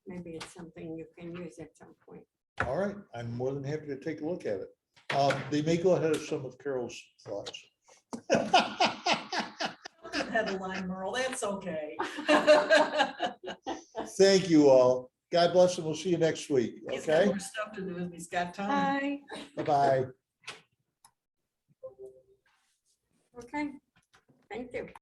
Maybe it's something you can use at some point. All right. I'm more than happy to take a look at it. They may go ahead of some of Carol's thoughts. Head of line, Merle, that's okay. Thank you all. God bless and we'll see you next week. He's got Okay. more stuff to do, he's got time. Bye. Bye-bye. Okay. Thank you.